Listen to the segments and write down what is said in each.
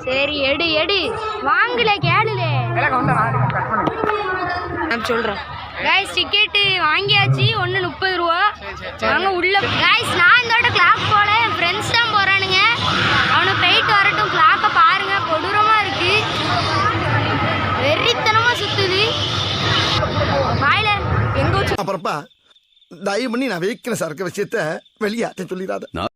சரி எடு எடு வாங்கல கேளுலே நான் சொல்கிறேன். கைஸ் டிக்கெட்டு வாங்கியாச்சு, ஒன்று 30 ரூபா. வாங்க உள்ள. கைஸ் நான் இதோட கிளாக் போல, என் ஃப்ரெண்ட்ஸ் தான் போகிறானுங்க. அவனை போயிட்டு வரட்டும். கிளாக்கை பாருங்க, கொடூரமாக இருக்கு, வெறித்தனமாக சுற்றுது. வாயில எங்கே வச்சு அப்புறப்பா தயவு பண்ணி நான் வைக்கிற சரக்கு விஷயத்த வெளியாட்ட சொல்லிடாத.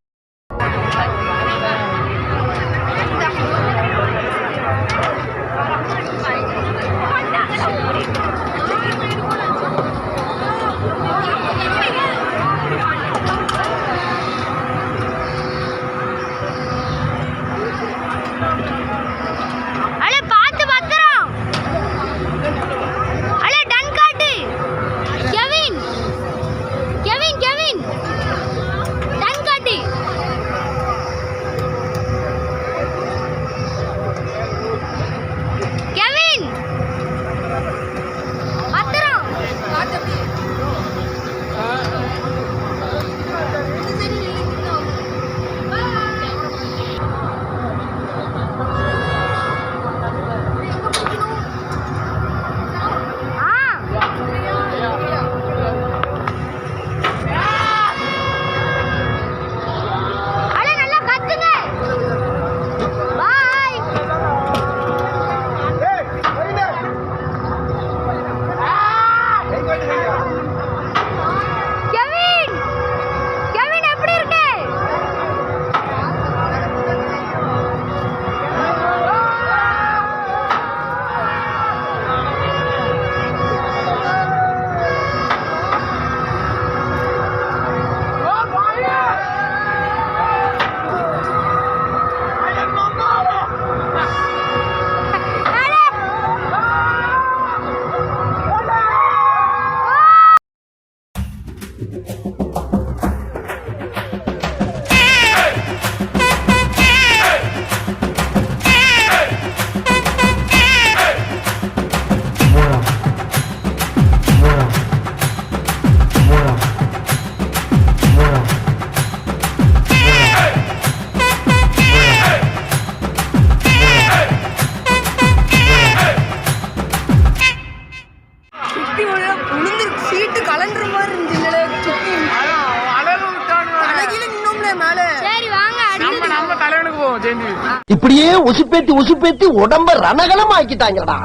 இப்படியே உசுப்பேத்தி உசுப்பேத்தி உடம்ப ரணகலம் ஆக்கிட்டாங்கடா.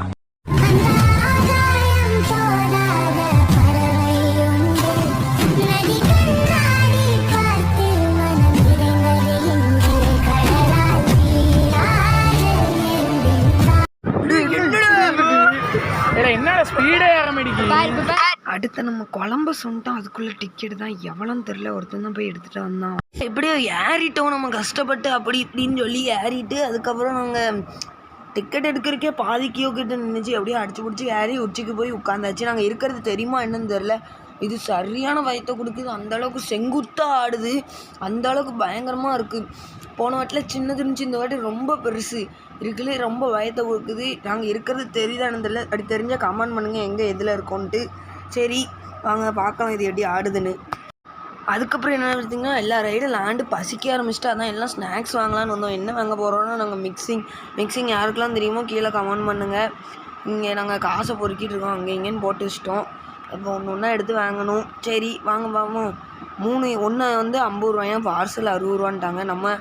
அடுத்த நம்ம குழம்பு சொன்னோம், அதுக்குள்ள டிக்கெட் தான் எவ்வளோன்னு தெரியல. ஒருத்தன் தான் போய் எடுத்துட்டு வந்தான். எப்படியோ ஏறிட்டோம் நம்ம கஷ்டப்பட்டு, அப்படி இப்படின்னு சொல்லி ஏறிட்டு அதுக்கப்புறம் நாங்கள் டிக்கெட் எடுக்கிறக்கே பாதிக்கியோ கிட்ட நின்றுச்சு. அப்படியே அடிச்சு பிடிச்சி ஏறி உச்சிக்கு போய் உட்காந்தாச்சு. நாங்கள் இருக்கிறது தெரியுமா என்னன்னு தெரில. இது சரியான வயத்தை கொடுக்குது, அந்தளவுக்கு செங்குத்தாக ஆடுது, அந்தளவுக்கு பயங்கரமாக இருக்குது. போன வாட்டில் சின்னது இருந்துச்சு, இந்த வாட்டி ரொம்ப பெருசு இருக்குல்ல, ரொம்ப வயத்தை கொடுக்குது. நாங்கள் இருக்கிறது தெரியுதானு தெரியல. அப்படி தெரிஞ்சால் கமெண்ட் பண்ணுங்கள் எங்கே எதில் இருக்கோன்ட்டு. சரி வாங்க பார்க்கலாம் இது எப்படி ஆடுதுன்னு. அதுக்கப்புறம் என்ன பார்த்தீங்கன்னா எல்லா ரைடும் லேண்டு பசிக்க ஆரம்பிச்சிட்டு, அதான் எல்லாம் ஸ்நாக்ஸ் வாங்கலான்னு வந்தோம். என்ன வாங்க போகிறோன்னா நாங்கள் மிக்சிங் யாருக்கெல்லாம் தெரியுமோ கீழே கமெண்ட் பண்ணுங்கள். இங்கே நாங்கள் காசை பொறுக்கிட்டு இருக்கோம், அங்கே இங்கேன்னு போட்டு வச்சிட்டோம். இப்போ ஒன்று எடுத்து வாங்கணும். சரி வாங்க பார்ப்போம். 3 ஒன்று வந்து 50 ரூபாயா, பார்சல் 60 ரூபான்ட்டாங்க. நம்ம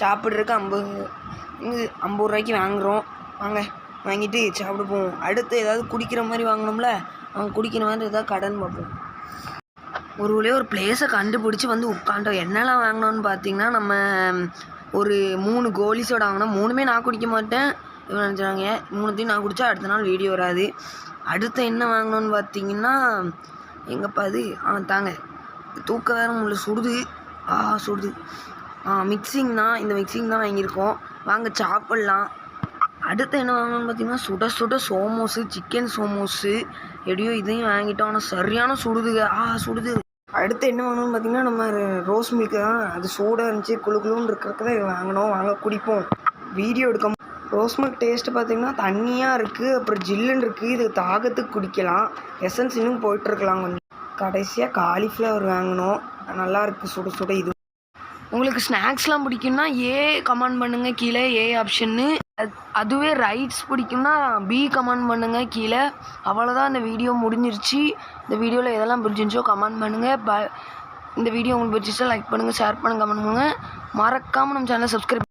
சாப்பிட்றதுக்கு 50 ரூபாய்க்கு வாங்குகிறோம். வாங்க வாங்கிட்டு சாப்பிட போவோம். அடுத்து ஏதாவது குடிக்கிற மாதிரி வாங்கினோம்ல, அவங்க குடிக்கிற மாதிரி ஏதாவது கடன் பார்ப்போம். ஒரு பிளேஸை கண்டுபிடிச்சி வந்து உட்காண்டோம். என்னெல்லாம் வாங்கினோன்னு பார்த்தீங்கன்னா, நம்ம ஒரு 3 கோலி சோடா வாங்கினோம். 3மே நான் குடிக்க மாட்டேன், இவன் நினச்சாங்க. 3த்தையும் நான் குடித்தா அடுத்த நாள் வீடியோ வராது. அடுத்து என்ன வாங்கினோன்னு பார்த்தீங்கன்னா, எங்கப்பா அது தாங்க தூக்க வேறு உள்ள சுடுது. சுடுது. மிக்சிங் தான், இந்த மிக்சிங் தான் வாங்கியிருக்கோம். வாங்க சாப்பிட்லாம். அடுத்து என்ன வாங்கணும்னு பார்த்தீங்கன்னா, சுட சுட சோமோஸு, சிக்கன் சோமோஸு. எப்படியோ இதையும் வாங்கிட்டோம், ஆனால் சரியான சுடுதுங்க. சுடுது. அடுத்து என்ன வாங்கணும்னு பார்த்தீங்கன்னா, நம்ம ரோஸ் மில்க்கு தான், அது சூடாக இருந்துச்சு, குழுன்னு இருக்கிறதுக்கு தான் வாங்கினோம். வாங்க குடிப்போம், வீடியோ எடுக்க. ரோஸ் மில்க் டேஸ்ட்டு பார்த்திங்கன்னா தண்ணியாக இருக்குது, அப்புறம் ஜில்லுன்னு இருக்குது. இது தாகத்துக்கு குடிக்கலாம். எசன்ஸ் இன்னும் போயிட்டுருக்கலாம் கொஞ்சம். கடைசியாக காலிஃப்ளவர் வாங்கினோம், நல்லா இருக்குது சுட சுட. இது உங்களுக்கு ஸ்நாக்ஸ்லாம் பிடிக்கும்னா ஏ கமெண்ட் பண்ணுங்கள் கீழே ஏ ஆப்ஷன்னு. அதுவே ரைட்ஸ் பிடிக்கும்னா பி கமெண்ட் பண்ணுங்கள் கீழே. அவ்வளோதான், இந்த வீடியோ முடிஞ்சிருச்சு. இந்த வீடியோவில் எதெல்லாம் பிடிச்சிருந்துச்சோ கமெண்ட் பண்ணுங்கள். இந்த வீடியோ உங்களுக்கு பிடிச்சிச்சா லைக் பண்ணுங்கள், ஷேர் பண்ணுங்கள், கமெண்ட் பண்ணுங்கள். மறக்காமல் நம்ம சேனலை சப்ஸ்கிரைப்